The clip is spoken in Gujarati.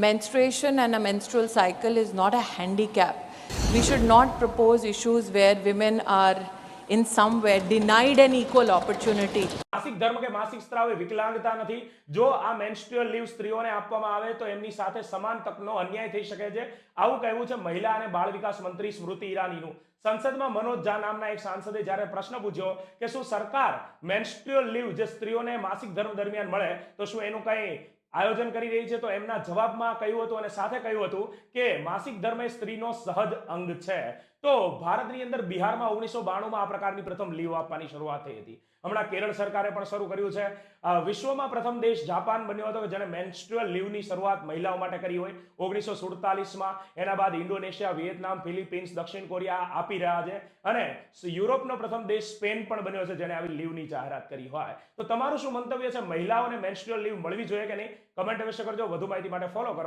Menstruation and a menstrual cycle is not a handicap. We should not propose issues where women are in some way denied an equal opportunity. માસિક ધર્મ કે માસિક સ્ત્રાવ એ વિકલાંગતા નથી. જો આ મેન્સ્ટ્રુઅલ લીવ સ્ત્રીઓને આપવામાં આવે તો એમની સાથે સમાન તકનો અન્યાય થઈ શકે છે. આવું કહેવું છે મહિલા અને બાળ વિકાસ મંત્રી સ્મૃતિ ઈરાનીનું. સંસદમાં મનોજ ઝા નામના એક સાંસદે જ્યારે પ્રશ્ન પૂછ્યો કે શું સરકાર મેન્સ્ટ્રુઅલ લીવ જે સ્ત્રીઓને માસિક ધર્મ દરમિયાન મળે તો શું એનું કંઈ આયોજન કરી રહી છે, તો એમના જવાબમાં કહ્યું હતું અને સાથે કહ્યું હતું કે માસિક ધર્મ એ સ્ત્રીનો સહજ અંગ છે. તો ભારતની અંદર બિહારમાં 1992માં આ પ્રકારની પ્રથમ લીવ આપવાની શરૂઆત થઈ હતી. હમણાં કેરળ સરકારે પણ શરૂ કર્યું છે. વિશ્વમાં પ્રથમ દેશ જાપાન બન્યો હતો કે જેને મેન્સ્ટ્રુઅલ લીવની શરૂઆત મહિલાઓ માટે કરી હોય 1947માં. એના બાદ ઇન્ડોનેશિયા, વિયેતનામ, ફિલિપિન્સ, દક્ષિણ કોરિયા આપી રહ્યા છે અને યુરોપનો પ્રથમ દેશ સ્પેન પણ બન્યો છે જેને આવી લીવની જાહેરાત કરી હોય. તો તમારું શું મંતવ્ય છે? મહિલાઓને મેન્સ્ટ્રુઅલ લીવ મળવી જોઈએ કે નહીં? કમેન્ટ અવશ્ય કરજો. વધુ માહિતી માટે ફોલો કરો